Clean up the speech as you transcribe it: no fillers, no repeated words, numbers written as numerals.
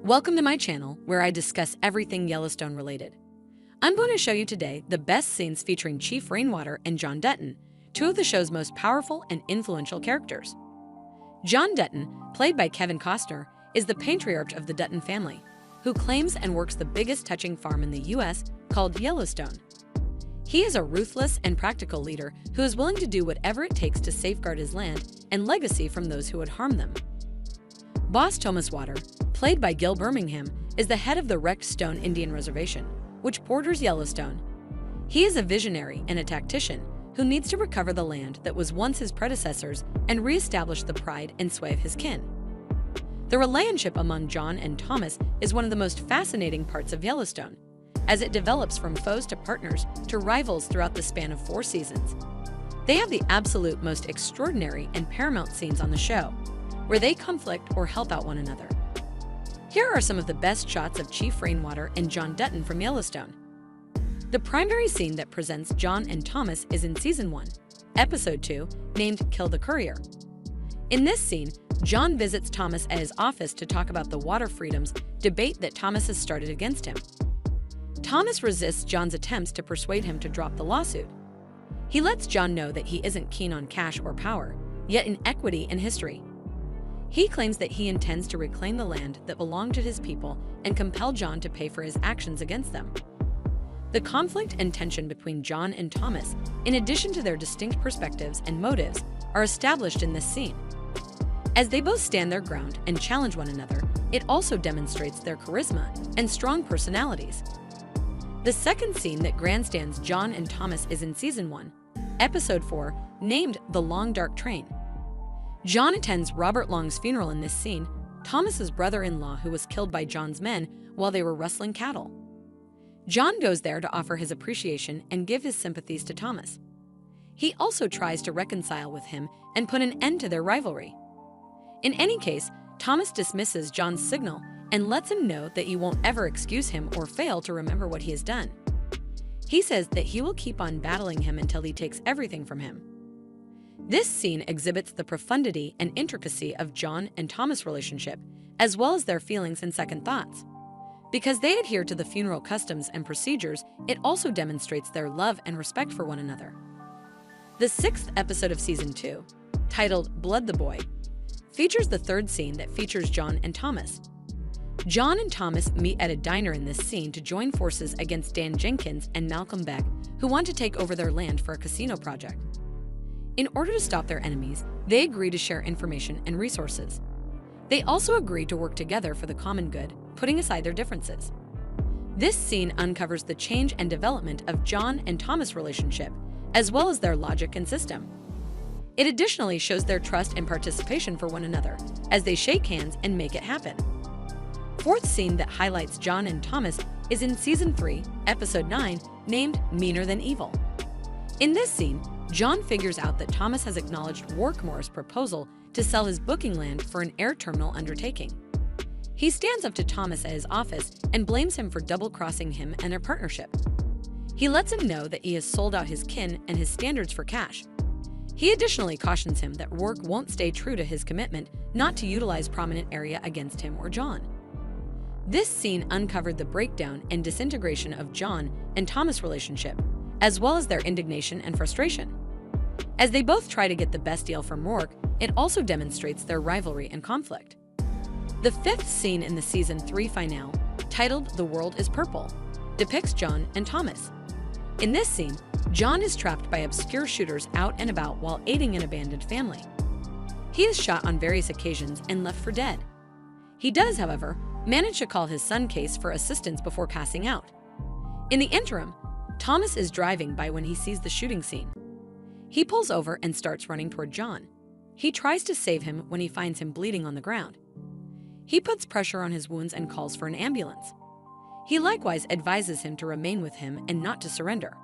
Welcome to my channel, where I discuss everything Yellowstone related. I'm going to show you today the best scenes featuring Chief Rainwater and John Dutton, two of the show's most powerful and influential characters. John Dutton, played by Kevin Costner, is the patriarch of the Dutton family, who claims and works the biggest touching farm in the U.S. called Yellowstone. He is a ruthless and practical leader who is willing to do whatever it takes to safeguard his land and legacy from those who would harm them. Boss Thomas Water, played by Gil Birmingham, is the head of the wrecked Stone Indian Reservation, which borders Yellowstone. He is a visionary and a tactician who needs to recover the land that was once his predecessors and reestablish the pride and sway of his kin. The relationship among John and Thomas is one of the most fascinating parts of Yellowstone, as it develops from foes to partners to rivals throughout the span of 4 seasons. They have the absolute most extraordinary and paramount scenes on the show, where they conflict or help out one another. Here are some of the best shots of Chief Rainwater and John Dutton from Yellowstone. The primary scene that presents John and Thomas is in Season 1, Episode 2, named Kill the Courier. In this scene, John visits Thomas at his office to talk about the water freedoms debate that Thomas has started against him. Thomas resists John's attempts to persuade him to drop the lawsuit. He lets John know that he isn't keen on cash or power, yet in equity and history. He claims that he intends to reclaim the land that belonged to his people and compel John to pay for his actions against them. The conflict and tension between John and Thomas, in addition to their distinct perspectives and motives, are established in this scene. As they both stand their ground and challenge one another, it also demonstrates their charisma and strong personalities. The second scene that grandstands John and Thomas is in Season 1, Episode 4, named The Long Dark Train. John attends Robert Long's funeral in this scene, Thomas's brother-in-law who was killed by John's men while they were rustling cattle. John goes there to offer his appreciation and give his sympathies to Thomas. He also tries to reconcile with him and put an end to their rivalry. In any case, Thomas dismisses John's signal and lets him know that he won't ever excuse him or fail to remember what he has done. He says that he will keep on battling him until he takes everything from him. This scene exhibits the profundity and intricacy of John and Thomas' relationship, as well as their feelings and second thoughts. Because they adhere to the funeral customs and procedures, it also demonstrates their love and respect for one another. The 6th episode of Season 2, titled Blood the Boy, features the third scene that features John and Thomas. John and Thomas meet at a diner in this scene to join forces against Dan Jenkins and Malcolm Beck, who want to take over their land for a casino project. In order to stop their enemies, they agree to share information and resources. They also agree to work together for the common good, putting aside their differences. This scene uncovers the change and development of John and Thomas' relationship, as well as their logic and system. It additionally shows their trust and participation for one another, as they shake hands and make it happen. Fourth scene that highlights John and Thomas is in Season 3, Episode 9, named Meaner Than Evil. In this scene, John figures out that Thomas has acknowledged Workmore's proposal to sell his booking land for an air terminal undertaking. He stands up to Thomas at his office and blames him for double-crossing him and their partnership. He lets him know that he has sold out his kin and his standards for cash. He additionally cautions him that Rourke won't stay true to his commitment not to utilize prominent area against him or John. This scene uncovered the breakdown and disintegration of John and Thomas' relationship, as well as their indignation and frustration. As they both try to get the best deal from Rourke, it also demonstrates their rivalry and conflict. The 5th scene in the Season 3 finale, titled The World is Purple, depicts John and Thomas. In this scene, John is trapped by obscure shooters out and about while aiding an abandoned family. He is shot on various occasions and left for dead. He does, however, manage to call his son Case for assistance before passing out. In the interim, Thomas is driving by when he sees the shooting scene. He pulls over and starts running toward John. He tries to save him when he finds him bleeding on the ground. He puts pressure on his wounds and calls for an ambulance. He likewise advises him to remain with him and not to surrender.